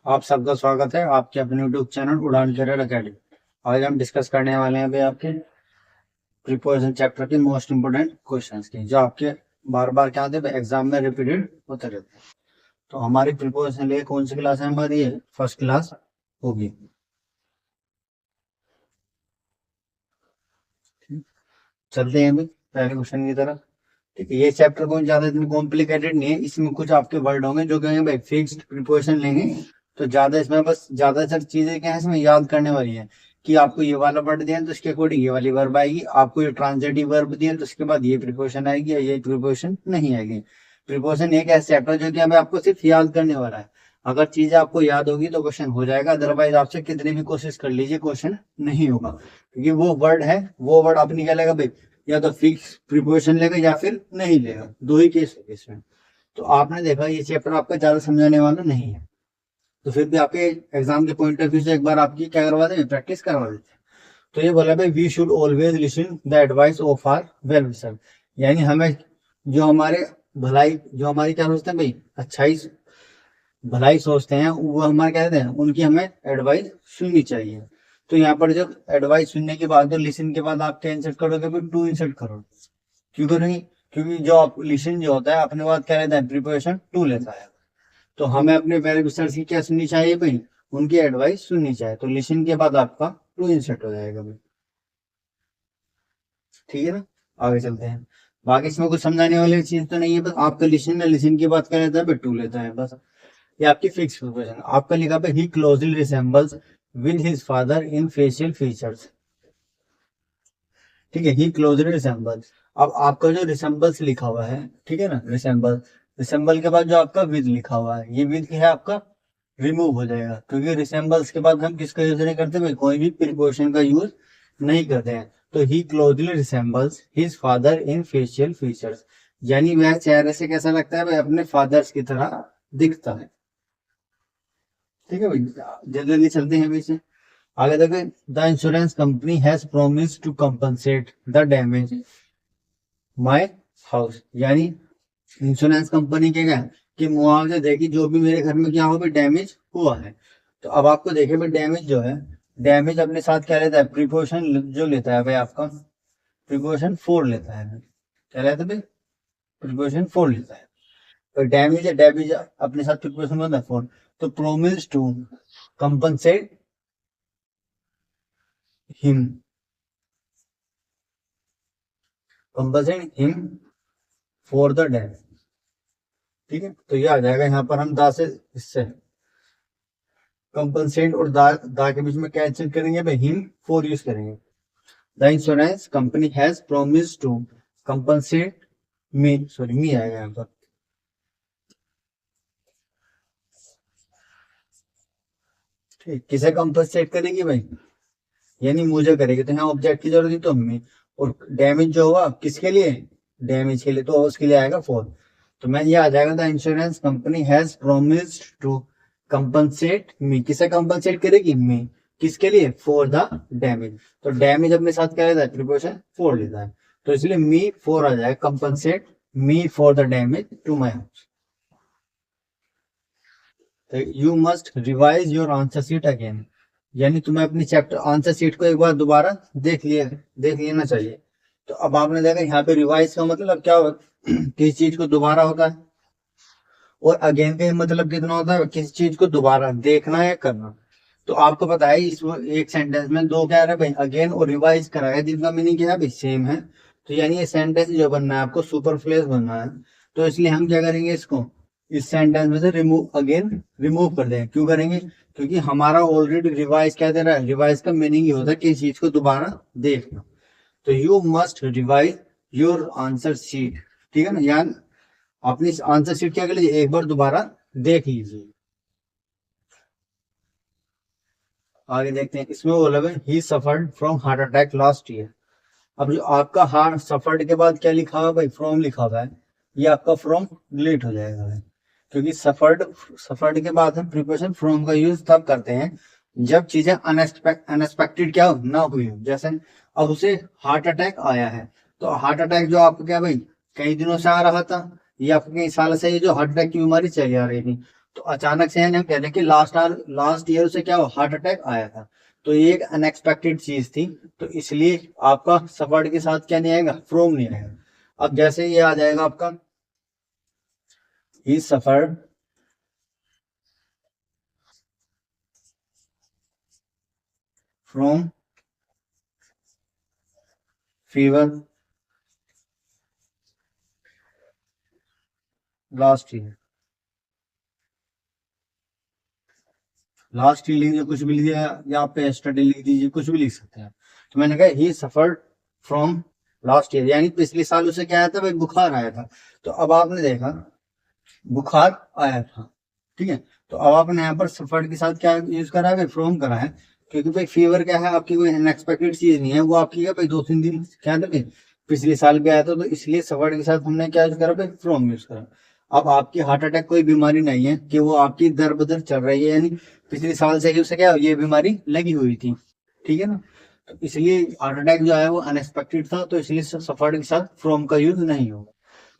आप सबका स्वागत है आपके अपने यूट्यूब चैनल उड़ान करियर अकेडमी। आज हम डिस्कस करने वाले हैं अभी आपके प्रीपोजिशन चैप्टर के मोस्ट इंपोर्टेंट क्वेश्चंस की, जो आपके बार बार क्या आते हैं एग्जाम में रिपीटेड होते रहते हैं। तो हमारी प्रीपोजिशन लिए कौन सी क्लास है हमारी? फर्स्ट क्लास होगी। चलते हैं अभी पहले क्वेश्चन की तरफ। ठीक है, ये चैप्टर कोई ज्यादा इतनी कॉम्प्लिकेटेड नहीं है। इसमें कुछ आपके वर्ड होंगे जो कहेंगे भाई फिक्स्ड प्रीपोजिशन लेंगे, तो ज्यादा इसमें बस ज्यादातर चीजें क्या है इसमें याद करने वाली है कि आपको ये वाला वर्ड दिया है तो इसके अकॉर्डिंग ये वाली वर्ब आएगी, आपको ये ट्रांजिटिव वर्ब दिया है तो उसके बाद ये प्रीपोजिशन आएगी या ये प्रीपोजिशन नहीं आएगी। प्रीपोजिशन एक ऐसा चैप्टर जो कि हमें आपको सिर्फ याद करने वाला है। अगर चीजें आपको याद होगी तो क्वेश्चन हो जाएगा, अदरवाइज आपसे कितनी भी कोशिश कर लीजिए क्वेश्चन नहीं होगा, क्योंकि वो वर्ड है, वो वर्ड अपनी क्या लेगा भाई, या तो फिक्स प्रीपोजिशन लेगा या फिर नहीं लेगा, दो ही केस है इसमें। तो आपने देखा ये चैप्टर आपका ज्यादा समझाने वाला नहीं है, तो फिर भी आपके एग्जाम के पॉइंट ऑफ व्यू से एक बार आपकी क्या करवा दें, प्रैक्टिस करवा देते हैं। तो ये बोला भाई we should always listen the advice of our well wisher, यानी हमें जो हमारे भलाई, जो हमारी क्या सोचते हैं भाई, अच्छाई भलाई सोचते हैं, वो हमारे क्या कहते हैं, उनकी हमें एडवाइस सुननी चाहिए। तो यहाँ पर जब एडवाइस सुनने के बाद, तो लिसन के बाद आप क्या इंसर्ट करोगे, फिर टू इंसर्ट करोगे। क्यों करेंगे? क्योंकि जो आप लिसन जो होता है अपने बाद क्या रहता है, प्रिपरेशन टू लेता है। तो हमें अपने वेल विशर्स की क्या सुननी चाहिए भाई, उनकी एडवाइस सुननी चाहिए। तो लिसन के बाद आपका टू इंसर्ट हो जाएगा भाई। ठीक है ना, आगे चलते हैं। बाकी इसमें कुछ समझाने वाली चीज तो नहीं है, बस आपका लिसन है, लिसन की बात क्या रहता है, टू लेता है बस। ये आपकी फिक्स प्रिपरेशन। आपका लिखा पे he closely resembles with his father in facial features. ठीक है, ही क्लोजली रिसेंबल्स। अब आपका जो रिसेंबल्स लिखा हुआ है, ठीक है ना, रिसेंबल, रिसेंबल के बाद जो आपका विद लिखा हुआ है, ये विद है आपका रिमूव हो जाएगा, क्योंकि रिसेंबल्स के बाद हम किसका यूज नहीं करते भाई, कोई भी प्रीपोजिशन का यूज नहीं करते हैं। तो he closely resembles his father in facial features, यानी वह चेहरे से कैसा लगता है भाई, अपने फादर्स की तरह दिखता है। ठीक है भाई, जल्दी चलते हैं अभी से आगे देखें। The insurance company has promise to compensate the damage my house, यानी इंश्योरेंस कंपनी के क्या है कि मुआवजा देगी जो भी मेरे घर में क्या हो भी डैमेज हुआ है। तो अब आपको देखे भाई डैमेज जो है, डैमेज अपने साथ क्या लेता है, प्रीपोजिशन जो लेता है भाई आपका, प्रीपोजिशन फोर लेता है। क्या लेता है भाई, प्रीपोजिशन फोर लेता है। तो डैमेज है, डैमेज अपने साथ प्रीपोजिशन बनता है फोर। तो promise to compensate him, compensate him for the damage. ठीक है, तो ये आ जाएगा यहाँ पर, हम दा से इससे कंपनसेट और दा के बीच में क्या चेंज करेंगे भाई, हिम फोर यूज करेंगे। The insurance company has promise to compensate me, sorry me आएगा यहाँ पर। ठीक, किसे कंपनसेट करेगी भाई, यानी मुझे करेगी, तो यहाँ ऑब्जेक्ट की जरूरत है तो मी। और डैमेज जो हुआ किसके लिए, डैमेज के लिए, तो उसके लिए आएगा फोर। तो मैं ये आ जाएगा, the insurance company has promised to compensate me, किसे कंपनसेट करेगी, मी, किसके लिए, फॉर द डैमेज। तो डैमेज अपने साथ क्या लेता है, प्रीपोजिशन फोर लेता है, तो इसलिए मी फोर आ जाएगा, compensate me for the damage to my house. You must revise your answer sheet again, यानी तुम्हें अपनी चैप्टर आंसर शीट को एक बार दोबारा देख लेना चाहिए। तो अब आपने देखा यहाँ पे रिवाइज का मतलब क्या होता है, किसी चीज को दोबारा होता है, और अगेन का मतलब कितना होता है, किसी चीज को दोबारा देखना या करना। तो आपको पता है इस एक सेंटेंस में दो क्या है भाई, अगेन और रिवाइज करा है, जिनका मीनिंग क्या है भाई, सेम है। तो यानी ये सेंटेंस जो बनना है आपको सुपरफ्लुअस बनना है। तो इसलिए हम क्या करेंगे, इसको इस सेंटेंस में से रिमूव कर देंगे। क्यों करेंगे, क्योंकि हमारा ऑलरेडी रिवाइज क्या दे रहा है, रिवाइज का मीनिंग ये होता है कि चीज को दोबारा देखना। तो you must revise your answer sheet, ठीक है ना, यानी अपनी आंसर शीट क्या कर लीजिए, एक बार दोबारा देख लीजिए। आगे देखते हैं, इसमें बोला है ही suffered from heart attack last year. अब जो आपका हार्ट सफर्ड के बाद क्या लिखा हुआ भाई, फ्रॉम लिखा हुआ है, ये आपका फ्रॉम डिलीट हो जाएगा भाई। क्योंकि सफर्ड सफर्ड के बाद हम प्रीपोजिशन फ्रॉम का यूज तब करते हैं जब चीजें अनएक्सपेक्टेड क्या ना हुई हो। जैसे अब उसे हार्ट अटैक आया है, तो हार्ट अटैक जो आपको क्या भाई कई दिनों से आ रहा था, ये आपको कई साल से ये जो हार्ट अटैक की बीमारी चली आ रही थी, तो अचानक से हम कह रहे हैं कि लास्ट ईयर उसे क्या हुआ, हार्ट अटैक आया था। तो ये एक अनएक्सपेक्टेड चीज थी, तो इसलिए आपका सफर्ड के साथ क्या नहीं आएगा, फ्रॉम नहीं आएगा। अब जैसे ये आ जाएगा आपका ही suffered from fever last year. Last year लिख दीजिए, कुछ भी लिख दिया, या आप स्टडी लिख दीजिए, कुछ भी लिख सकते हैं। तो मैंने कहा ही सफर्ड फ्रॉम लास्ट ईयर, यानी पिछले साल उसे क्या आया था भाई, बुखार आया था। तो अब आपने देखा बुखार आया था, ठीक है। तो अब आपने यहाँ पर सफर्ड के साथ क्या यूज करा है, फ्रॉम करा है, क्योंकि भाई फीवर क्या है, आपकी कोई अनएक्सपेक्टेड चीज नहीं है, वो आपकी क्या भाई 2-3 दिन क्या था भाई, पिछले साल भी आया था, तो इसलिए सफर्ड के साथ हमने क्या यूज करा भाई, फ्रॉम यूज करा। अब आपकी हार्ट अटैक कोई बीमारी नहीं है कि वो आपकी दर बदर चल रही है, यानी पिछले साल से ही उसे क्या ये बीमारी लगी हुई थी, ठीक है ना। तो इसलिए हार्ट अटैक जो है वो अनएक्सपेक्टेड था, तो इसलिए सफर्ड के साथ फ्रॉम का यूज नहीं होगा।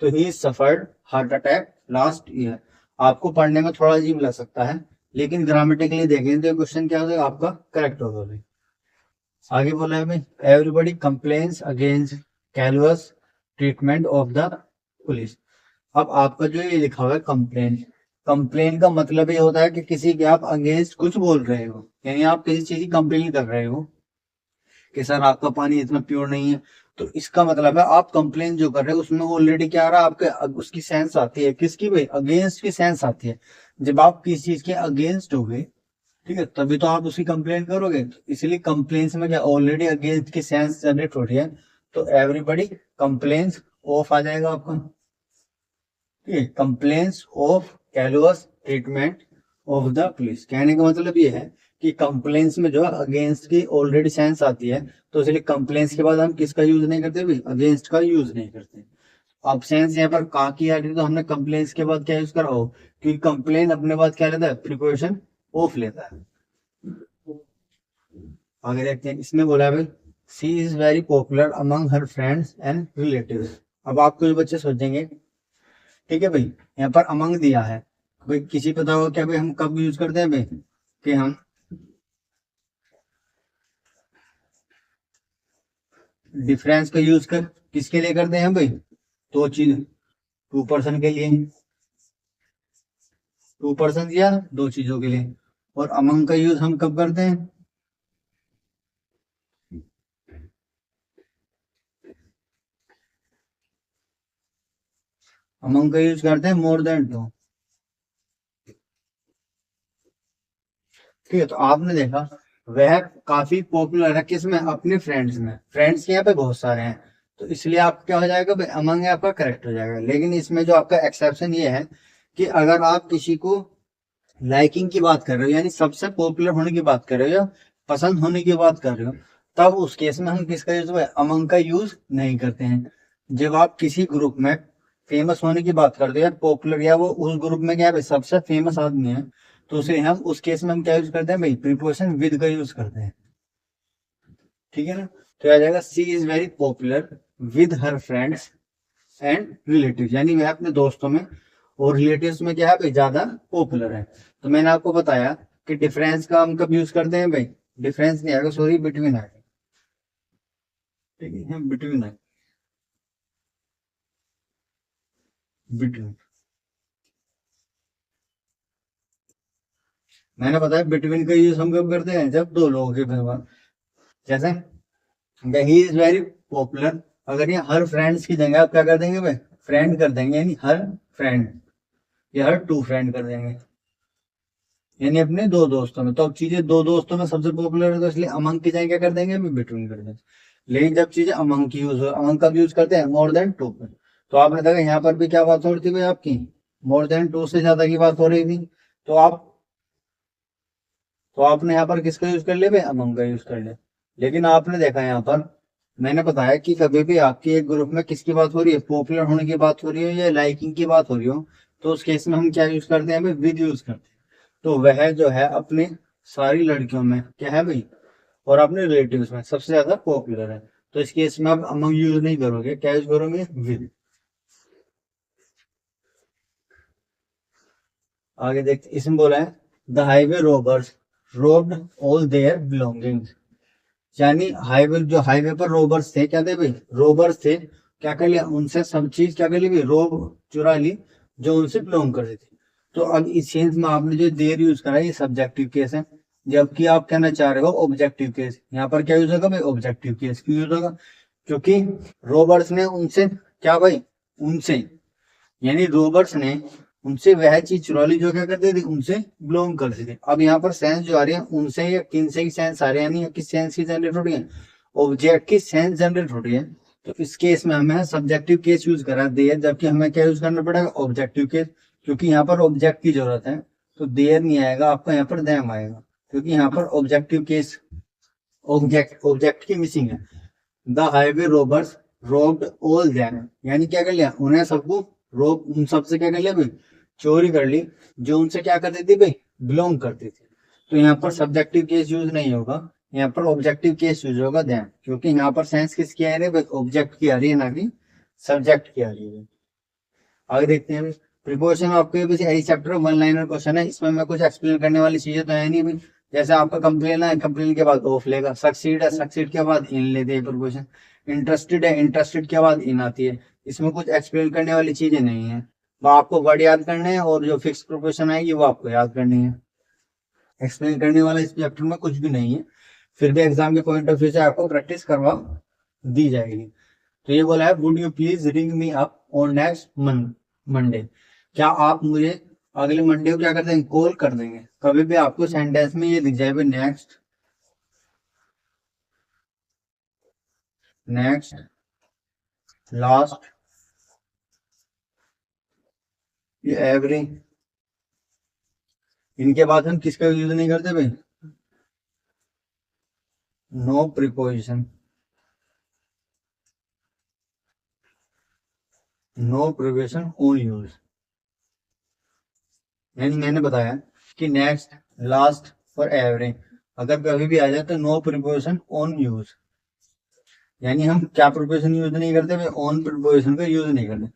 तो ही suffered heart attack last year. आपको पढ़ने में थोड़ा अजीब लग सकता है, लेकिन ग्रामेटिकली देखें तो क्वेश्चन क्या होगा आपका, करेक्ट होगा भाई। आगे बोला है भाई, everybody complains against callous treatment of the police. अब आपका जो ये लिखा हुआ है कंप्लेन, कंप्लेन का मतलब ये होता है कि किसी के आप अगेंस्ट कुछ बोल रहे हो, यानी आप किसी चीज की कंप्लेन कर रहे हो कि सर आपका पानी इतना प्योर नहीं है। तो इसका मतलब है आप कंप्लेन जो कर रहे हो उसमें ऑलरेडी क्या आ रहा है आपके, उसकी सेंस आती है किसकी भाई, अगेंस्ट की सेंस आती है। जब आप किसी चीज के अगेंस्ट हो गए, ठीक है, तभी तो आप उसकी कंप्लेन करोगे। तो इसलिए कंप्लेन्स में क्या ऑलरेडी अगेंस्ट की सेंस जनरेट हो रही है, तो एवरीबडी कंप्लेन्स ऑफ आ जाएगा आपका, ठीक है। Complains of callous treatment of the police, कहने का मतलब ये है कि कंप्लेन्स में जो अगेंस्ट की ऑलरेडी सेंस आती है, तो इसलिए कंप्लेन्स के बाद हम किसका यूज नहीं करते भाई, अगेंस्ट का यूज नहीं करते। अब सेंस यहाँ पर कहा की आ रही है, तो हमने कंप्लेन्स के बाद क्या यूज करा हो, क्योंकि कंप्लेन अपने बाद क्या लेता है, प्रिपोजिशन ऑफ लेता है। आगे देखते हैं, इसमें बोला है भाई she is very popular among her friends and relatives. अब आप कुछ बच्चे सोचेंगे, ठीक है भाई, यहाँ पर अमंग दिया है, भाई किसी पता होगा क्या भाई हम कब यूज करते हैं भाई, कि हम डिफरेंस का यूज कर किसके लिए करते हैं भाई, दो चीज, 2 पर्सन के लिए, 2 पर्सन या 2 चीजों के लिए। और अमंग का यूज हम कब करते हैं, अमंग का यूज करते हैं मोर देन 2, ठीक है। तो आपने देखा वह काफी पॉपुलर है किसमें, अपने फ्रेंड्स में, फ्रेंड्स के यहाँ पे बहुत सारे हैं, तो इसलिए आप क्या हो जाएगा भाई, अमंग आपका करेक्ट हो जाएगा। लेकिन इसमें जो आपका एक्सेप्शन ये है कि अगर आप किसी को लाइकिंग की बात कर रहे हो, यानी सबसे पॉपुलर होने की बात कर रहे हो या पसंद होने की बात कर रहे हो, तब उस केस में हम किसका यूज, अमंग का यूज नहीं करते हैं। जब आप किसी ग्रुप में फेमस होने की बात करते हैं, पॉपुलर, या वो उस ग्रुप में क्या है भाई सबसे फेमस आदमी है, तो उसे हम उस केस में हम क्या यूज करते हैं भाई, प्रीपोजिशन विद का यूज करते हैं, ठीक है ना। तो आ जाएगा she is very popular with her friends and relative, यानी वह अपने दोस्तों में और रिलेटिव्स में क्या है भाई ज्यादा पॉपुलर है। तो मैंने आपको बताया कि डिफरेंस का हम कब यूज करते हैं भाई, डिफरेंस नहीं आएगा, सॉरी, बिटवीन आएगा, ठीक है, बिटवीन आएगा, बिटवीन। मैंने बताया बिटवीन का यूज हम कब करते हैं, जब दो लोगों के बीच, जैसे ही इज वेरी पॉपुलर, अगर ये हर फ्रेंड्स की जगह आप क्या कर देंगे भाई, फ्रेंड कर देंगे, यानी हर फ्रेंड या हर 2 फ्रेंड कर देंगे, यानी अपने 2 दोस्तों में। तो अब चीजें 2 दोस्तों में सबसे पॉपुलर है, तो इसलिए अमंग की जगह क्या कर देंगे, बिटवीन कर देंगे। लेकिन जब चीजें अमंग की यूज हो, अमंग कब यूज करते हैं, मोर देन 2 पे। तो आपने देखा यहाँ पर भी क्या बात हो रही थी भाई आपकी, मोर देन 2 से ज्यादा की बात हो रही थी, तो आप, तो आपने यहाँ पर किसका यूज कर लिया भाई, अमंग का यूज कर लिया। लेकिन आपने देखा यहाँ पर मैंने बताया कि कभी भी आपकी एक ग्रुप में किसकी बात हो रही है, पॉपुलर होने की बात हो रही है या लाइकिंग की बात हो रही हो, तो उस केस में हम क्या यूज करते हैं भाई, विद यूज करते हैं। तो वह जो है अपने सारी लड़कियों में क्या है भाई, और अपने रिलेटिव्स में सबसे ज्यादा पॉपुलर है, तो इस केस में आप अमंग यूज नहीं करोगे, क्या यूज करोगे, विद। आगे देखते, इसमें बोला है the highway robbers robbed all their belongings, यानी हाईवे, जो हाईवे पर रोबर्स थे, क्या थे भाई, रोबर्स थे, क्या कर लिया, उनसे सब चीज क्या कर ली भाई, रोब चुरा ली जो उनसे बिलोंग करती थी। तो अब इस सेंस में आपने जो देर यूज करा ये सब्जेक्टिव केस है, जबकि आप कहना चाह रहे हो ऑब्जेक्टिव केस। यहाँ पर क्या यूज होगा भाई, ऑब्जेक्टिव केस क्यों यूज होगा, क्योंकि रोबर्ट्स ने उनसे क्या भाई, उनसे यानी रोबर्ट्स ने उनसे वह चीज चुरा ली जो क्या करते थे, उनसे बिलोंग करते थे। अब यहाँ पर सेंस जो आ रही है उनसे या किन से की सेंस आ रही है, यानी किस सेंस की जनरेट हो रही है, ऑब्जेक्ट की सेंस जनरेट हो रही है। तो इस केस में हमें सब्जेक्टिव केस यूज करा देयर, जबकि हमें क्या यूज करना पड़ेगा, ऑब्जेक्टिव केस, क्योंकि यहाँ पर ऑब्जेक्ट की जरूरत है। तो देयर नहीं आएगा आपका, यहाँ पर दैम आएगा, क्योंकि यहाँ पर ऑब्जेक्टिव केस, ऑब्जेक्ट की मिसिंग है। The highway robbers robbed all them, यानी क्या कर लिया, उन्हें सबको रोब, उन सबसे क्या कर लिया भाई, चोरी कर ली जो उनसे क्या करती थी भाई, बिलोंग करती थी। तो यहाँ पर सब्जेक्टिव केस यूज नहीं होगा, यहाँ पर ऑब्जेक्टिव केस यूज होगा दैन, क्योंकि यहाँ पर सेंस किसकी आ रही है भाई, ऑब्जेक्ट की आ रही है, ना कि सब्जेक्ट की आ रही है। आगे देखते हैं प्रीपोजिशन, आपके बस यही चैप्टर वन लाइनर क्वेश्चन है, इसमें मैं कुछ एक्सप्लेन करने वाली चीजें तो है नहीं भाई। जैसे आपका कंप्लेन है, कंप्लेन के बाद ऑफ लेगा, सक्सीड है, सक्सीड के बाद इन लेते हैं प्रीपोजिशन, इंटरेस्टेड है, इंटरेस्टेड के बाद इन आती है। इसमें कुछ एक्सप्लेन करने वाली चीजें नहीं है, वो आपको वर्ड याद करने हैं और जो फिक्स प्रीपोजिशन आएगी वो आपको याद करनी है। एक्सप्लेन करने वाला इस चैप्टर में कुछ भी नहीं है, फिर भी एग्जाम के पॉइंट ऑफ व्यू से आपको प्रैक्टिस करवा दी जाएगी। तो ये बोला है would you please ring me up on next Monday, क्या आप मुझे अगले मंडे को क्या कर देंगे, कॉल कर देंगे। कभी भी आपको सेंटेंस में ये दिख जाए नेक्स्ट, नेक्स्ट, लास्ट, ये एवरी, इनके बाद हम किसका यूज नहीं करते भाई, no preposition, no preposition on use. यानी मैंने बताया कि नेक्स्ट, लास्ट और एवरी अगर कभी भी आ जाए तो नो प्रीपोजिशन ऑन यूज, यानी हम क्या प्रीपोजिशन यूज नहीं करते भाई, ऑन प्रीपोजिशन का यूज नहीं करते।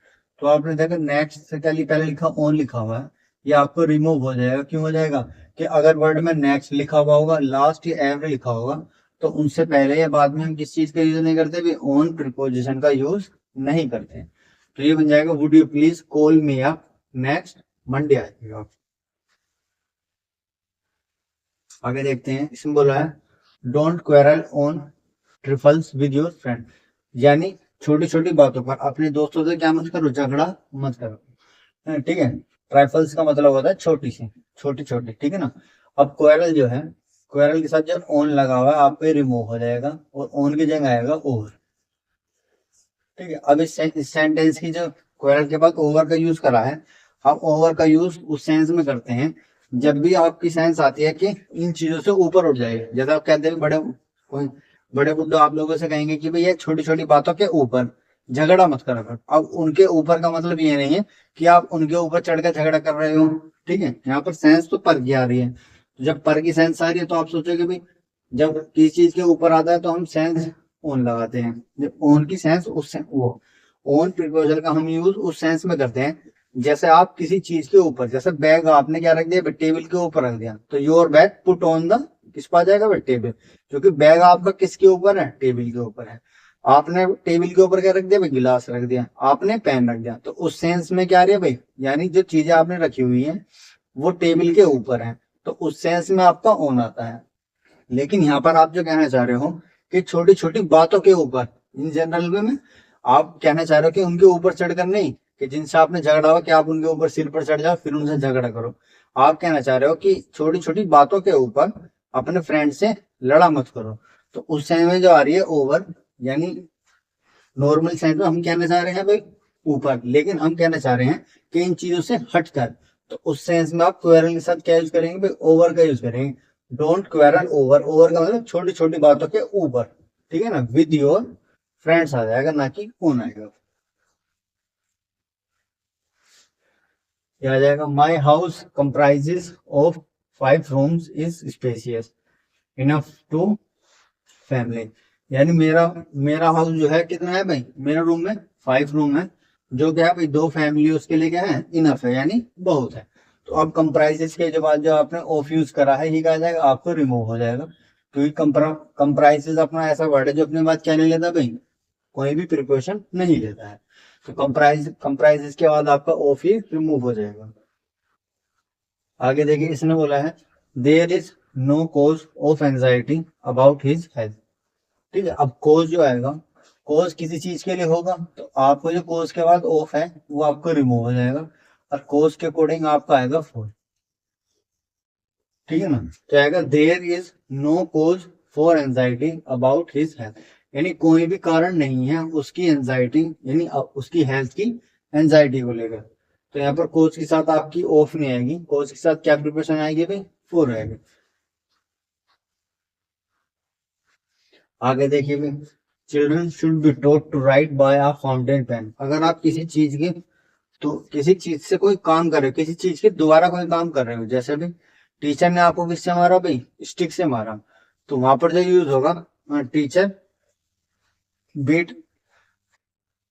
तो आपने देखा नेक्स्ट से क्या पहले लिखा, ऑन लिखा हुआ है, ये आपको रिमूव हो जाएगा। क्यों हो जाएगा, कि अगर वर्ड में नेक्स्ट लिखा हुआ होगा, लास्ट या एवरी लिखा होगा, तो उनसे पहले या बाद में हम किस चीज का यूज नहीं करते भाई, ऑन प्रीपोजिशन का यूज नहीं करते। तो ये बन जाएगा would you please call me up next Monday आ जाएगा। आगे देखते हैं, इसमें बोला है don't quarrel on trifles with your friend, यानी छोटी छोटी बातों पर अपने दोस्तों से क्या मत करो, झगड़ा मत करो, ठीक है। ट्राइफल्स का मतलब होता है छोटी सी, छोटी छोटी, ठीक है ना। अब क्वेरल जो है, क्वेरल के साथ जब ऑन लगा हुआ है आप पे रिमूव हो जाएगा और ऑन की जगह आएगा ओवर, ठीक है। अब इस सेंटेंस की जो क्वेरल के बाद ओवर का यूज करा है, हम ओवर का यूज उस सेंस में करते हैं जब भी आपकी सेंस आती है कि इन चीजों से ऊपर उठ जाएगी। जैसे आप कहते हैं बड़े कोई बड़े बुड्ढे आप लोगों से कहेंगे कि भाई ये छोटी छोटी बातों के ऊपर झगड़ा मत करा कर। अब उनके ऊपर का मतलब ये नहीं है कि आप उनके ऊपर चढ़कर झगड़ा कर रहे हो, ठीक है। यहाँ पर सेंस तो पर की आ रही है, तो जब पर की सेंस आ रही है तो आप सोचोगे भाई जब किसी चीज के ऊपर आता है तो हम सेंस ऑन लगाते हैं, जब ऑन की सेंस उस वो ऑन प्रीपोजिशन का हम यूज उस सेंस में करते हैं जैसे आप किसी चीज के ऊपर, जैसे बैग आपने क्या रख दिया, टेबल के ऊपर रख दिया, तो your bag put on the किस पर आ जाएगा भाई, टेबल, क्योंकि बैग आपका किसके ऊपर है, टेबल के ऊपर है। आपने टेबल के ऊपर क्या रख दिया भाई, गिलास रख दिया, आपने पेन रख दिया, तो उस सेंस में क्या आ रही है भाई, यानी जो चीजें आपने रखी हुई है वो टेबल के ऊपर है, तो उस सेंस में आपका ऑन आता है। लेकिन यहाँ पर आप जो कहना चाह रहे हो कि छोटी छोटी बातों के ऊपर, इन जनरल में आप कहना चाह रहे हो कि उनके ऊपर चढ़कर नहीं, कि जिनसे आपने झगड़ा हो कि आप उनके ऊपर सिर पर चढ़ जाओ फिर उनसे झगड़ा करो। आप कहना चाह रहे हो कि छोटी छोटी बातों के ऊपर अपने फ्रेंड से लड़ा मत करो। तो उस सेंस में जो आ रही है ओवर, यानी नॉर्मल सेंस में हम कहना चाह रहे हैं भाई ऊपर, लेकिन हम कहना चाह रहे हैं कि इन चीजों से हटकर। तो उस सेंस में आप क्वेरल के साथ क्या यूज करेंगे भाई, ओवर का यूज करेंगे। डोंट क्वेरल ओवर, ओवर का मतलब छोटी छोटी बातों के ऊपर, ठीक है ना। विद योर फ्रेंड्स आ जाएगा, ना कि ऑन आएगा। क्या आ जाएगा, my house comprises of 5 rooms is spacious enough to family, यानी मेरा मेरा हाउस जो है कितना है भाई, मेरा रूम में 5 रूम है, जो क्या है भाई 2 फैमिली उसके लिए क्या है, इनफ है, यानी बहुत है। तो अब कंप्राइजेस के बाद जो आपने ऑफ यूज करा है ये क्या आ जाएगा, आपको रिमूव हो जाएगा, क्योंकि कंप्राइजेस अपना ऐसा वर्ड है जो अपने बात क्या नहीं लेता भाई, कोई भी प्रिपोजिशन नहीं लेता है। तो कंप्राइजेस के बाद आपका ऑफ ही रिमूव हो जाएगा। आगे देखिए इसने बोला है there is no cause of anxiety about his health. ठीक है, अब कॉज जो आएगा, कॉज किसी चीज के लिए होगा तो आपको जो कॉज के बाद ऑफ है वो आपको रिमूव हो जाएगा, और कॉज के अकॉर्डिंग आपका आएगा फॉर। ठीक है ना, तो आएगा there is no cause for anxiety about his health, यानी कोई भी कारण नहीं है उसकी एंजाइटी यानी उसकी हेल्थ की एंजाइटी को लेकर। तो यहाँ पर कोच के साथ आपकी ऑफ नहीं आएगी, कोच के साथ क्या प्रिपरेशन आएगी भाई, फोर आएगी। आगे देखिए भाई, children should be taught to write by a fountain pen. अगर आप किसी चीज के, तो किसी चीज से कोई काम कर रहे हो, किसी चीज के द्वारा कोई काम कर रहे हो, जैसे भी टीचर ने आपको किससे मारा भाई, स्टिक से मारा, तो वहां पर जो यूज होगा टीचर बीट,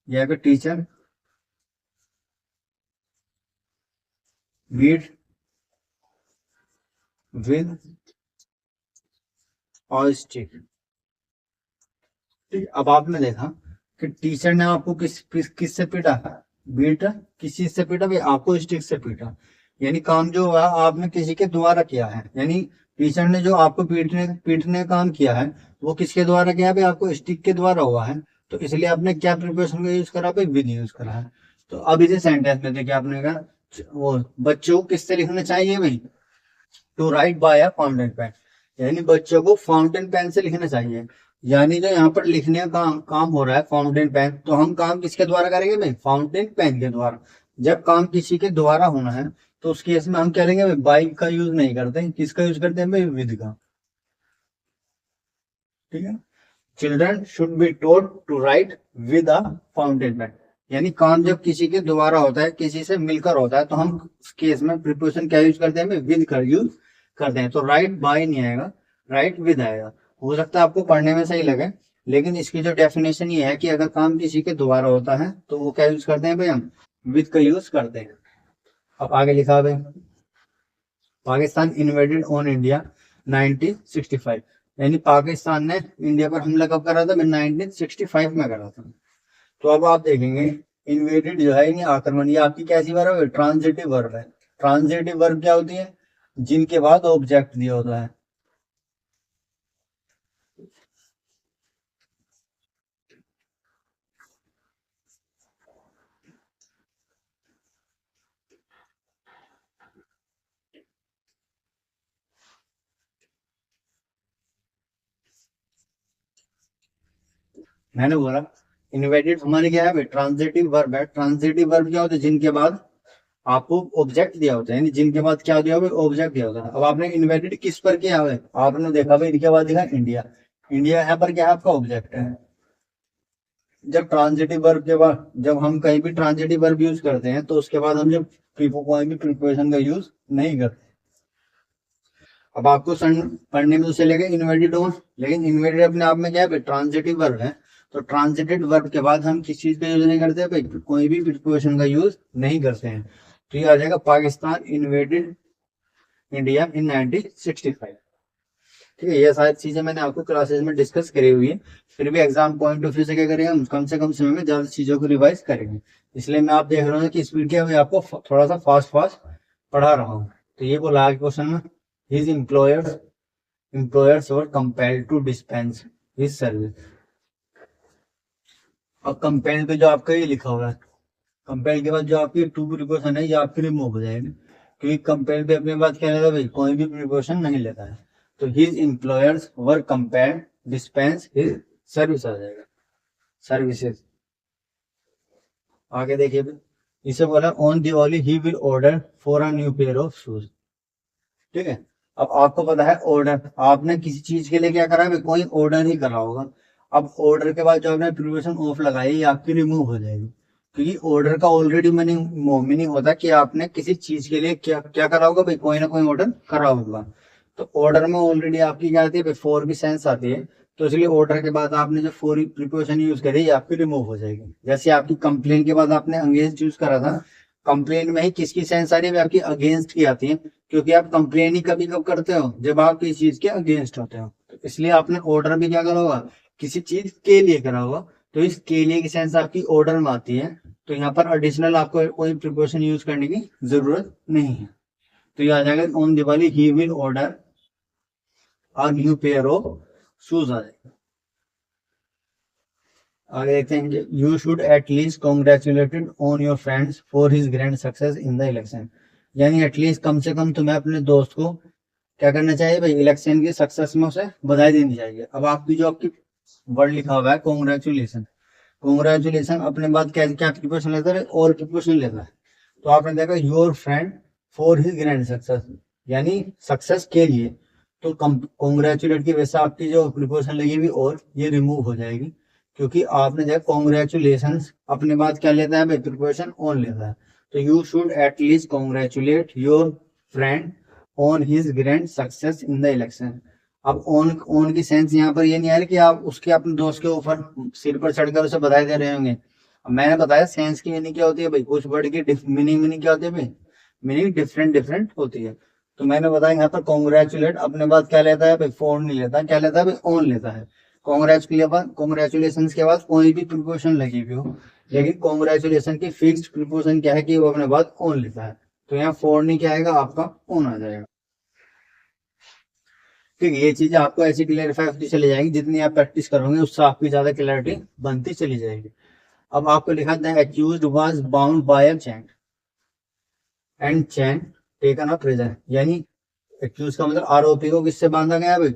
या फिर टीचर बीट विद और स्टिक। ठीक, अब आपने देखा कि टीचर ने आपको किस से पीटा, बीट किस चीज से पीटा भाई, आपको स्टिक से पीटा, यानी काम जो हुआ आपने किसी के द्वारा किया है, यानी टीचर ने जो आपको पीटने पीटने का काम किया है वो किसके द्वारा किया है भाई, आपको स्टिक के द्वारा हुआ है, तो इसलिए आपने क्या प्रिपरेशन का यूज करा भाई, विद यूज करा है। तो अब इसे सेंटेंस में देखिए आपने कहा वो बच्चों को किससे लिखना चाहिए भाई, to write by a fountain pen, यानी बच्चों को फाउंटेन पेन से लिखना चाहिए। यानी जो यहाँ पर लिखने का काम हो रहा है फाउंटेन पेन, तो हम काम किसके द्वारा करेंगे भाई, फाउंटेन पेन के द्वारा। जब काम किसी के द्वारा होना है तो उस केस में हम क्या करेंगे भाई, बाइक का यूज नहीं करते, किसका यूज करते हैं भाई, विद का। ठीक है, children should be told to write with a fountain pen, यानी काम जब किसी के द्वारा होता है, किसी से मिलकर होता है, तो हम उस केस में प्रिपोजिशन क्या यूज करते हैं भाई, विद का यूज करते हैं। तो राइट बाय नहीं आएगा, राइट विद आएगा। हो सकता है आपको पढ़ने में सही लगे, लेकिन इसकी जो डेफिनेशन ये है कि अगर काम किसी के द्वारा होता है तो वो क्या यूज करते हैं भाई, हम विद का यूज करते हैं। अब आगे लिखा भाई, पाकिस्तान इन्वेडेड ऑन इंडिया 1965, यानी पाकिस्तान ने इंडिया पर हमला कब करा था, 1965 में करा था। तो अब आप देखेंगे इन्वेडेड जो है, यानी आक्रमण, ये आपकी कैसी वर्ब है, ट्रांजिटिव वर्ब है। ट्रांजिटिव वर्ब क्या होती है, जिनके बाद ऑब्जेक्ट दिया होता है। मैंने बोला इन्वेडेड हमारे क्या है, ट्रांजिटिव वर्ब है। ट्रांजिटिव वर्ब क्या होता है, जिनके बाद आपको ऑब्जेक्ट दिया होता है, यानी जिनके बाद क्या दिया हुआ है, ऑब्जेक्ट दिया होता है। अब आपने इन्वेडेड किस पर किया है, आपने देखा भाई इनके बाद दिखा इंडिया, इंडिया यहाँ पर क्या है, आपका ऑब्जेक्ट है। जब ट्रांजिटिव वर्ब के बाद, जब हम कहीं भी ट्रांजिटिव वर्ब यूज करते हैं तो उसके बाद हम जब कोई भी प्रिपोजिशन का यूज नहीं करते। अब आपको पढ़ने में तो चलेगा इन्वर्टेड ऑन, लेकिन इन्वर्टेड अपने आप में क्या है, ट्रांजिटिव वर्ब है। तो ट्रांजिटिव वर्ब के बाद हम किस चीज का यूज नहीं करते भाई, कोई भी प्रिपोजिशन का यूज नहीं करते हैं। तो ये आ जाएगा पाकिस्तान इन्वेडेड इंडिया इन 1965। ठीक है, ये सारी चीजें मैंने आपको क्लासेस में डिस्कस करी हुई है, फिर भी एग्जाम पॉइंट ऑफ व्यू से क्या करेंगे, हम कम से कम समय में ज्यादा चीजों को रिवाइज करेंगे। इसलिए मैं आप देख रहा हूँ कि स्पीड क्या है, आपको थोड़ा सा फास्ट फास्ट पढ़ा रहा हूँ। तो ये बोला आगे क्वेश्चन में, his employers were compelled to dispense his service. अब कंपेल पे जो आपका ये लिखा हुआ है, कंपेल के बाद जो आपकी टू प्रिपोजिशन है ये आपके लिए मूव हो जाएगा, क्योंकि कंपेल पे अपने बात क्या लेता है भाई, कोई भी प्रिपोजिशन नहीं लेता है। तो his employers were compelled dispense his service आ जाएगा, सर्विसेज। आगे देखिए भाई, इसे बोला on Diwali he will order for a new pair of shoes. ठीक है, अब आपको पता है ऑर्डर, आपने किसी चीज के लिए क्या करा है, कोई ऑर्डर ही करा होगा। अब ऑर्डर के बाद जो आपने प्रिपरेशन ऑफ लगाई ये आपकी रिमूव हो जाएगी, क्योंकि ऑर्डर का ऑलरेडी मीनिंग होता है कि आपने किसी चीज के लिए क्या क्या करा होगा भाई, कोई ना कोई ऑर्डर करा होगा। तो ऑर्डर में ऑलरेडी आपकी क्या आती है भाई, फोर की सेंस आती है, तो इसलिए ऑर्डर के बाद आपने जो फोर प्रिपरेशन यूज करी ये आपकी रिमूव हो जाएगी। जैसे आपकी कंप्लेन के बाद आपने अंग्रेज यूज करा था, कंप्लेन में ही किसकी सेंस आ रही है, आपकी अगेंस्ट की आती है, क्योंकि आप कंप्लेन ही कभी कब करते हो, जब आप किसी चीज के अगेंस्ट होते हो। तो इसलिए आपने ऑर्डर भी क्या करा होगा, किसी चीज के लिए करा होगा, तो इस के लिए की सेंस आपकी ऑर्डर में आती है। तो यहाँ पर एडिशनल आपको कोई प्रिपोजिशन यूज करने की जरूरत नहीं है। तो ये आ जाएगा on Diwali he will order a new pair of shoes आ जाएगा। आगे देखते हैं, you should at least congratulated on your friends for his grand success in the election. यानी एटलीस्ट कम से कम तुम्हें अपने दोस्त को क्या करना चाहिए भाई, इलेक्शन की सक्सेस में उसे बधाई देनी चाहिए। अब आपकी जो आपकी वर्ड लिखा हुआ है कॉन्ग्रेचुलेशन, कॉन्ग्रेचुलेशन अपने बाद क्या क्या प्रिपरेशन लेता है, और प्रिपरेशन लेता है। तो आपने देखा your friend for his grand success, यानी सक्सेस के लिए। तो कॉन्ग्रेचुलेट की वजह से आपकी जो प्रिपरेशन लगी हुई और ये रिमूव हो जाएगी, क्योंकि आपने देखा कॉन्ग्रेचुलेशन अपने बाद क्या लेता है भाई, प्रिपरेशन ऑन लेता है। तो you should at least congratulate your friend on his grand success in the election. अब ऑन की सेंस यहाँ पर ये नहीं आ रही कि आप उसके अपने दोस्त के ऊपर सिर पर चढ़कर उसे बधाई दे रहे होंगे। अब मैंने बताया सेंस की मीनिंग क्या होती है भाई, कुछ वर्ड की मीनिंग क्या होती है भाई, मीनिंग डिफरेंट डिफरेंट होती है। तो मैंने बताया यहाँ पर कॉन्ग्रेचुलेट अपने बाद क्या लेता है भाई, फॉर नहीं लेता, क्या लेता है भाई, ऑन लेता है। कॉन्ग्रेचुलेशन के बाद कोई भी प्रिपोजिशन लगी हुई हो, लेकिन कॉन्ग्रेचुलेशन की फिक्स्ड प्रिपोजिशन क्या है कि वो अपने बाद ऑन लेता है। तो यहाँ फॉर नहीं क्या आएगा, आपका ऑन आ जाएगा। ठीक है, ये चीजें आपको ऐसी क्लियरिफाई होती चली जाएंगी, जितनी आप प्रैक्टिस करोगे उससे आपकी ज्यादा क्लैरिटी बनती चली जाएगी। अब आपको लिखा था accused was bound by a chain and chain taken a prison. यानी एक्यूज का मतलब आरोपी को किससे बांधा गया भाई,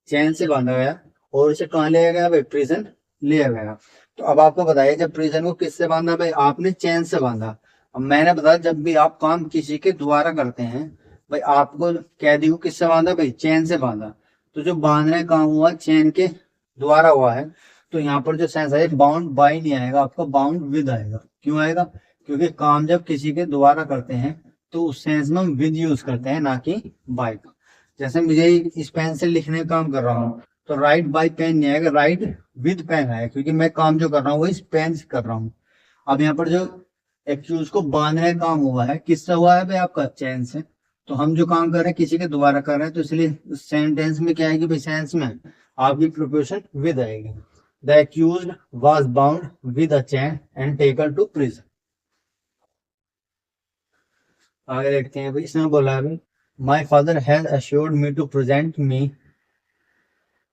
चैन से बांधा गया, और उसे कहाँ लिया गया भाई, प्रिजन लिया गया। तो अब आपको बताइए, जब प्रिजन को किससे बांधा भाई, आपने चैन से बांधा। अब मैंने बताया जब भी आप काम किसी के द्वारा करते हैं भाई, आपको कैदी को किससे बांधा भाई, चैन से बांधा। तो जो बांधने का काम हुआ चैन के द्वारा हुआ है, तो यहाँ पर जो सेंस है बाउंड बाई नहीं आएगा, आपका बाउंड विद आएगा। क्यों आएगा, क्योंकि काम जब किसी के द्वारा करते हैं तो उस सेंस में हम विद यूज करते हैं, ना कि बाय का। जैसे मुझे इस पेन से लिखने का काम कर रहा हूँ, तो राइट बाय पेन नहीं आएगा, राइट विद पेन आएगा, क्योंकि मैं काम जो कर रहा हूँ वो इस पेन से कर रहा हूँ। अब यहाँ पर जो एक्यूज को बांधने का काम हुआ है किससे हुआ है भाई, आपका चैन से। तो हम जो काम कर रहे हैं किसी के द्वारा कर रहे हैं, तो इसलिए सेंटेंस में क्या आएगी भाई, सेंस में आपकी प्रिपोजिशन विद आएगी। The accused was bound with a chain and taken to prison. आगे देखते हैं भाई, इसमें बोला है my father has assured me to present me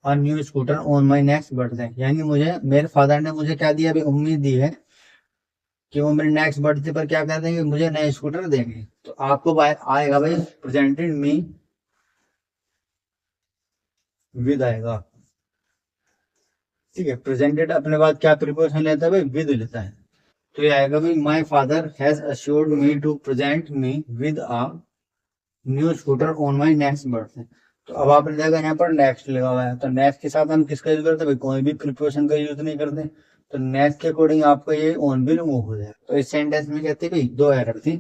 a new scooter on my next birthday. यानी मुझे मेरे फादर ने मुझे क्या दिया अभी, उम्मीद दी है कि वो मेरे नेक्स्ट बर्थडे पर क्या कर देंगे, मुझे नया स्कूटर देंगे। तो आपको आएगा भाई प्रेजेंटेड मी विद आएगा। ठीक है, प्रेजेंटेड अपने बाद क्या प्रिपोजिशन लेता है भाई, विद लेता है। तो ये आएगा भाई my father has assured me to present me with a new scooter on my next birthday. तो अब आपने देखा यहाँ पर नेक्स्ट लगा हुआ है, तो नेक्स्ट के साथ हम किसका यूज करते हैं भाई, कोई भी प्रिपोजिशन का यूज नहीं करते। तो नेक्स्ट के अकॉर्डिंग आपका ये ऑन भी रिमूव हो जाएगा। तो इस सेंटेंस में कहते हैं भाई दो एरर थी,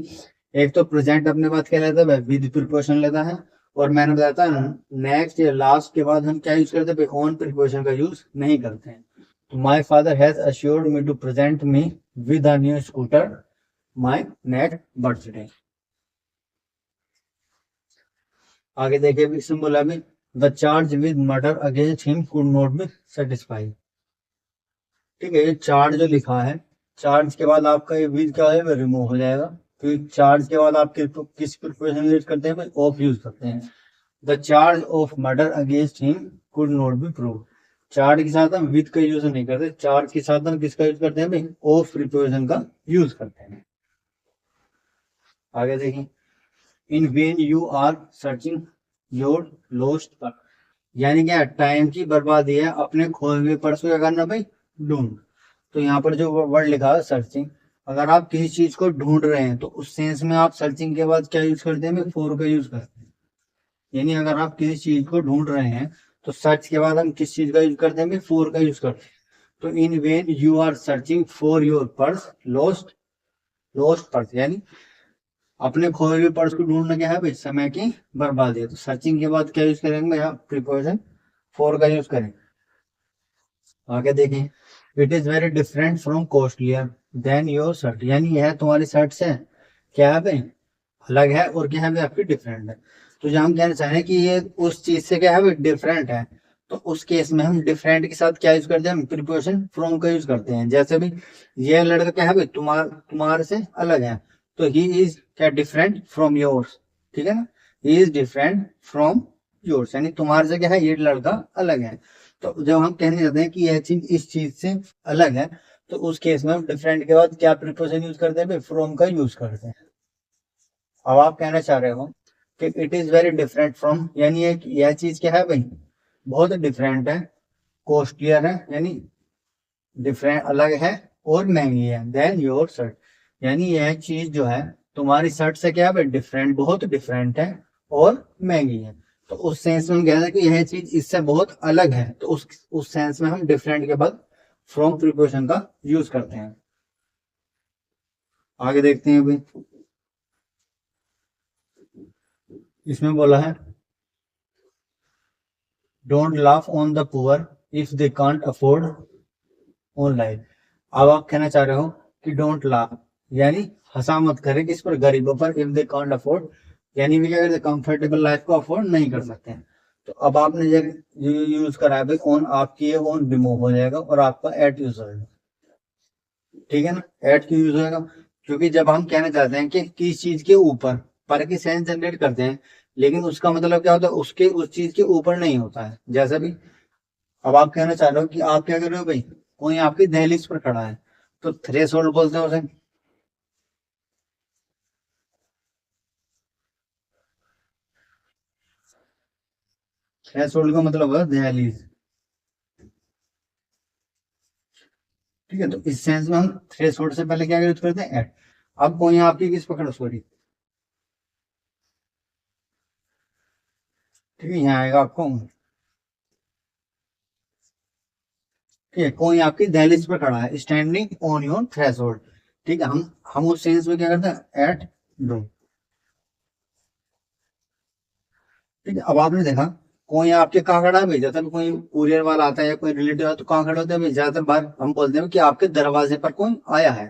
एक तो प्रेजेंट अपने बात क्या लेता है भाई, विद प्रिपोजिशन लेता है, और मैंने बताया था नेक्स्ट या लास्ट के बाद हम क्या यूज करते हैं भाई, ऑन प्रिपोजिशन का यूज नहीं करते हैं। तो my father has assured me to present me with a new scooter my next birthday. आगे देखिए इसमें बोला भी the charge with murder against him could not be satisfied. ठीक है, ये चार्ज जो लिखा है, चार्ज के बाद आपका ये विद क्या है, रिमूव हो जाएगा। फिर चार्ज के बाद आप किस प्रिपोजिशन यूज करते हैं, ऑफ यूज करते हैं। The charge of murder against him could not B prove. Charge के साथ हम विद का यूज नहीं करते, चार्ज के साथ हम किसका यूज करते हैं भाई, ऑफ प्रिपोजिशन का यूज करते हैं। आगे देखिए, in when you are searching your lost purse. यानी क्या, टाइम की बर्बादी है, अपने खोए हुए पर्स को क्या करना भाई, ढूंढ। तो यहाँ पर जो वर्ड लिखा है सर्चिंग, अगर आप किसी चीज को ढूंढ रहे हैं तो उस सेंस में आप सर्चिंग के बाद क्या यूज करते हैं, फॉर का यूज करते हैं। यानी अगर आप किसी चीज को ढूंढ रहे हैं तो सर्च के बाद हम किस चीज का यूज करते हैं, फॉर का यूज करते हैं। तो in when you are searching for your purse lost, lost purse यानी अपने खोए हुए पर्स को ढूंढना क्या है भाई, समय की बर्बादी है। तो सर्चिंग के बाद क्या यूज करेंगे यहाँ, प्रिपोजिशन फॉर का यूज करेंगे। आगे देखें, it is very different from costlier then your shirt. यानी यह तुम्हारी शर्ट से क्या है भाई, अलग है, और क्या है भाई आपकी डिफरेंट है। तो जो हम कहना चाह रहे हैं कि ये उस चीज से क्या है भाई डिफरेंट है, तो उस केस में हम डिफरेंट के साथ क्या यूज करते हैं, हम प्रीपोजिशन फ्रॉम का यूज करते हैं। जैसे भी ये लड़का क्या है भाई तुम्हारे से अलग है, तो ही इज क्या डिफरेंट फ्रॉम योर्स, ठीक है ना, he is different from yours, यानी तुम्हारे से क्या है ये लड़का अलग है। तो जब हम कहने जाते हैं कि यह चीज इस चीज से अलग है, तो उस केस में हम डिफरेंट के बाद क्या प्रीपोजिशन यूज करते हैं भाई, फ्रॉम का यूज करते हैं। अब आप कहना चाह रहे हो कि it is very different from, यानी यह चीज क्या है भाई बहुत डिफरेंट है, कॉस्टलियर है, यानी डिफरेंट अलग है और महंगी है, देन योर शर्ट, यानी यह चीज जो है तुम्हारी शर्ट से क्या है भाई डिफरेंट, बहुत डिफरेंट है और महंगी है। तो उस सेंस में हम कह रहे हैं कि यह चीज इससे बहुत अलग है, तो उस सेंस में हम डिफरेंट के बाद फ्रॉम प्रीपोजिशन का यूज करते हैं। आगे देखते हैं भाई, इसमें बोला है don't laugh on the poor if they can't afford on life. अब आप कहना चाह रहे हो कि डोंट लाफ, यानी हंसा मत करें किस पर, गरीबों पर, इफ दे कांट अफोर्ड, यानी भी क्या करते कंफर्टेबल लाइफ को अफोर्ड नहीं कर सकते हैं। तो अब आपने जब यूज करा है भाई ऑन, आपकी ये ऑन रिमूव हो जाएगा और आपका एट यूज होगा, ठीक है ना, एट क्यों यूज होगा, क्योंकि जब हम कहना चाहते हैं कि किस चीज के ऊपर, पर की सेंस जनरेट करते हैं, लेकिन उसका मतलब क्या होता है उसके उस चीज के ऊपर नहीं होता है। जैसा भी अब आप कहना चाह रहे हो कि आप क्या कर रहे हो भाई, कोई आपकी दहलीज पर खड़ा है, तो थ्रेशोल्ड बोलते हैं उसे। थ्रेशोल्ड का मतलब है दहलीज, ठीक है। तो इस सेंस में हम थ्रेशोल्ड से पहले क्या यूज करते हैं, एट। अब कोई आपकी किस पकड़, सॉरी, ठीक है, यहाँ आएगा आपको, ठीक है, कोई आपकी दहलीज पर खड़ा है, स्टैंडिंग ऑन योर थ्रेशोल्ड, ठीक है। हम उस सेंस में क्या करते हैं, एट डू, ठीक है। अब आपने देखा कोई आपके कहाँ खड़ा है भाई, जैसे कोई कुरियर वाला आता है या कोई रिलेटिव आता है तो कहाँ खड़ा होता है भाई, ज्यादातर बार हम बोलते हैं कि आपके दरवाजे पर कोई आया है।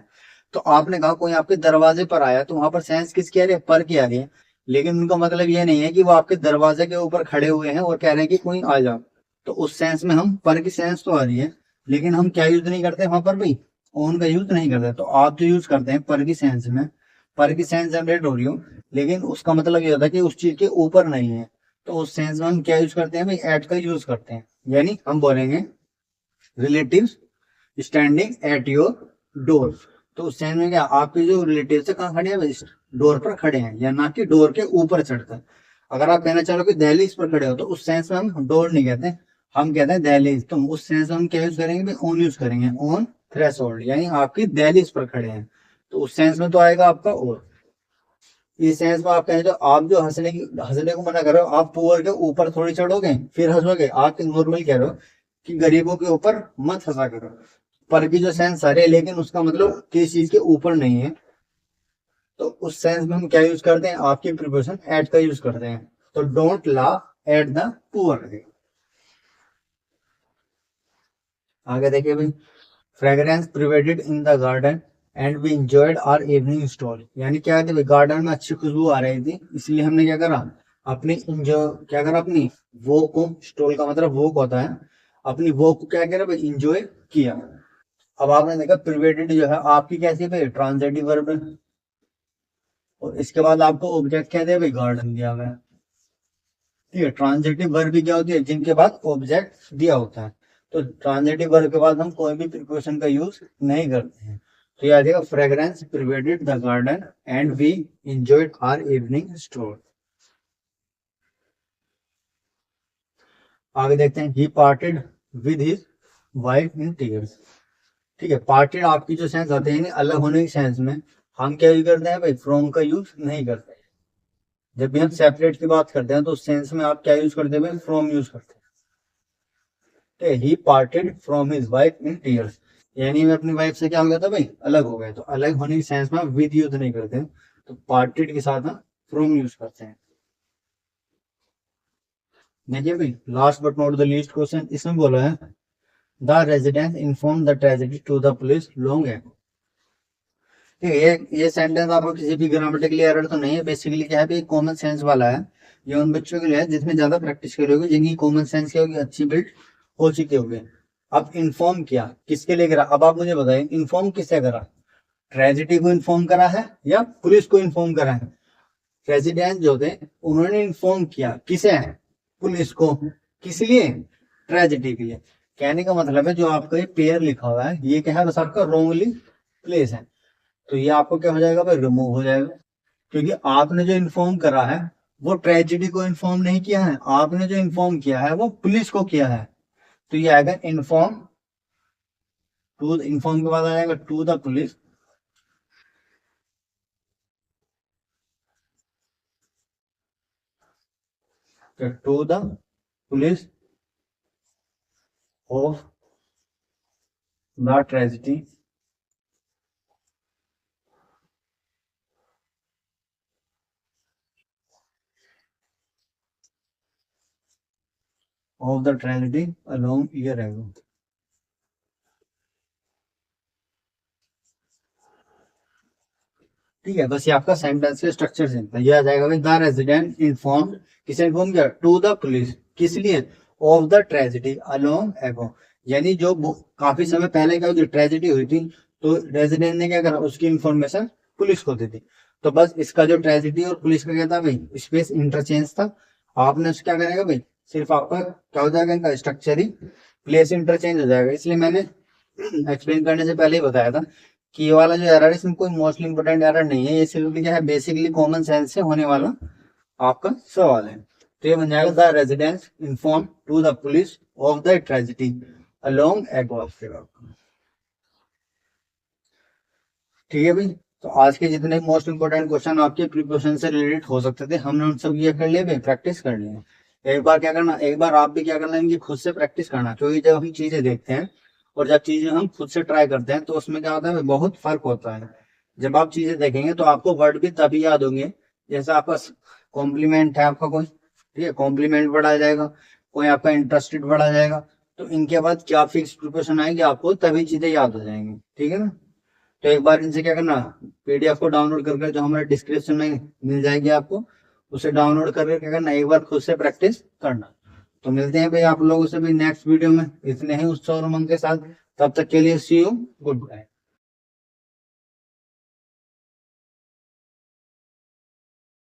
तो आपने कहा कोई आपके दरवाजे पर आया, तो वहां पर सेंस किसकी आ रही है, पर की आ रही है, लेकिन उनका मतलब ये नहीं है कि वो आपके दरवाजे के ऊपर खड़े हुए हैं और कह रहे हैं कि कोई आ जाओ। तो उस सेंस में हम पर की सेंस तो आ रही है, लेकिन हम क्या यूज नहीं करते वहां पर भाई, ओन का यूज नहीं करते। तो आप जो यूज करते हैं पर की सेंस में, पर की सेंस जनरेट हो रही हो, लेकिन उसका मतलब ये होता है कि उस चीज के ऊपर नहीं है। तो उस सेंस में हम क्या यूज करते हैं भाई, एट का यूज करते हैं, यानी हम बोलेंगे relative standing at your door. तो उस सेंस में क्या, आपके जो रिलेटिव है कहाँ खड़े हैं भाई, डोर पर खड़े हैं, या ना कि डोर के ऊपर चढ़कर। अगर आप कहना चाह रहे हो कि दहलीज पर खड़े हो, तो उस सेंस में हम डोर नहीं कहते, हम कहते हैं दहलीज। तो उस सेंस में हम क्या यूज करेंगे भाई, ऑन यूज करेंगे, ऑन थ्रेशोल्ड, यानी आपकी दहलीज पर खड़े हैं। तो उस सेंस में तो आएगा आपका और। इस सेंस में आप कहें तो आप जो हंसने को मना कर रहे हो, आप पुअर के ऊपर थोड़ी चढ़ोगे फिर हंसोगे, आप नॉर्मल कह रहे हो कि गरीबों के ऊपर मत हंसा करो। पर की जो सेंस है, लेकिन उसका मतलब किसी चीज के ऊपर नहीं है। तो उस सेंस में हम क्या यूज करते हैं, आपकी प्रिपोजिशन एट का यूज करते हैं। तो don't laugh at the poor. आगे देखिए भाई, fragrance pervaded in the garden and we enjoyed our evening stroll, यानी क्या कहते हैं गार्डन में अच्छी खुशबू आ रही थी, इसलिए हमने क्या करा, अपनी इंजॉय क्या करा, अपनी वो को, स्टॉल का मतलब वो होता है, अपनी वो को क्या करा भाई, इंजॉय किया। अब आपने देखा प्रिवेटेड जो है आपकी कैसी है भाई, ट्रांजिटिव वर्ब है, और इसके बाद आपको ऑब्जेक्ट क्या दिया भाई, गार्डन दिया हुआ है, ठीक है। ट्रांजिटिव वर्ब भी क्या होती है, जिनके बाद ऑब्जेक्ट दिया होता है। तो ट्रांजिटिव वर्ब के बाद हम कोई भी प्रिपोजिशन का यूज नहीं करते हैं। तो याद रखिएगा, fragrance pervaded the garden and we enjoyed our evening stroll. आगे देखते हैं, he parted with his wife in tears, ठीक है। पार्टेड आपकी जो सेंस आते हैं अलग होने की सेंस में हम क्या यूज करते हैं भाई, फ्रॉम का यूज नहीं करते। जब भी हम सेपरेट की बात करते हैं तो उस सेंस में आप क्या यूज करते हैं भाई, फ्रॉम यूज करते हैं। He parted from his wife in tears, यानी मैं अपनी वाइफ से क्या हो गया था भाई, अलग हो गए। तो अलग होने की सेंस में आप विद यूज नहीं करते हैं, तो पार्टेड के साथ हम फ्रॉम यूज करते हैं। देखिए भाई, last but not the least question, इसमें बोला है the resident inform the tragedy to the police long ago, ठीक है, ये सेंटेंस आपको किसी भी ग्रामेटिकली एरर तो नहीं है, बेसिकली क्या है, कॉमन सेंस वाला है। ये उन बच्चों के लिए है जिसमें ज्यादा प्रैक्टिस करी होगी, जिनकी कॉमन सेंस क्या होगी, अच्छी बिल्ड हो चुकी होगी। अब इन्फॉर्म किया, किसके लिए करा, अब आप मुझे बताइए इन्फॉर्म किससे करा, ट्रेजिडी को इन्फॉर्म करा है या पुलिस को इन्फॉर्म करा है। रेजिडेंट जो थे उन्होंने इन्फॉर्म किया किसे, पुलिस को, किस लिए, ट्रेजिडी के लिए। कहने का मतलब है जो आपका ये पेयर लिखा हुआ है ये क्या है, बस आपका रोंगली प्लेस है, तो ये आपको क्या हो जाएगा भाई, रिमूव हो जाएगा, क्योंकि आपने जो इन्फॉर्म करा है वो ट्रेजिडी को इन्फॉर्म नहीं किया है, आपने जो इन्फॉर्म किया है वो पुलिस को किया है। तो ये आएगा इन्फॉर्म टू, इन्फॉर्म के बाद आ जाएगा to the police, to the police of the tragedy of the tragedy a long year ago। ठीक है, बस ये आपका सेंटेंस के स्ट्रक्चर से ये आ जाएगा, द रेजिडेंट इन्फॉर्म, किसे इन्फॉर्म किया, टू द पुलिस, किस लिए, ऑफ द ट्रेजिडी अलोंग एगो, यानी जो काफी समय पहले क्या हुई ट्रेजिडी हुई थी, तो रेजिडेंट ने क्या करा, उसकी इन्फॉर्मेशन पुलिस को दी थी। तो बस इसका जो ट्रेजिडी और पुलिस का क्या था भाई, स्पेस इंटरचेंज था। आपने उसका क्या करेगा भाई, सिर्फ आपका क्या हो जाएगा, इनका स्ट्रक्चर ही प्लेस इंटरचेंज हो जाएगा। इसलिए मैंने एक्सप्लेन करने से पहले ही बताया था कि ये वाला जो एरर है इसमें कोई मोस्ट इंपोर्टेंट एरर नहीं है, ये सिर्फ क्या है, बेसिकली कॉमन सेंस से होने वाला आपका सवाल है। तो ये बन जाएगा, the residents inform to the police of the tragedy along ago. ठीक है भाई, तो आज के जितने मोस्ट इंपोर्टेंट क्वेश्चन आपके प्रिपरेशन से रिलेटेड हो सकते थे हमने उन सब ये कर लिया भाई, प्रैक्टिस कर लिया। एक बार क्या करना, एक बार आप भी क्या करना, इनकी खुद से प्रैक्टिस करना, क्योंकि जब हम चीजें देखते हैं और जब चीजें हम खुद से ट्राई करते हैं तो उसमें क्या होता है, बहुत फर्क होता है। जब आप चीजें देखेंगे तो आपको वर्ड भी तभी याद होंगे, जैसे आपका कॉम्प्लीमेंट है आपका कोई, ठीक है, कॉम्प्लीमेंट वर्ड आ जाएगा, कोई आपका इंटरेस्टेड वर्ड आ जाएगा, तो इनके बाद क्या फिक्स प्रिपरेशन आएगी आपको तभी चीजें याद हो जाएंगी। ठीक है ना, तो एक बार इनसे क्या करना, पीडीएफ को डाउनलोड करके जो हमारे डिस्क्रिप्शन में मिल जाएगी आपको, उसे डाउनलोड करके क्या करना, एक बार खुद से प्रैक्टिस करना। तो मिलते हैं भाई आप लोगों से भी नेक्स्ट वीडियो में, इतने ही उत्साह और उमंग के साथ। तब तक के लिए सी यू, गुड बाय।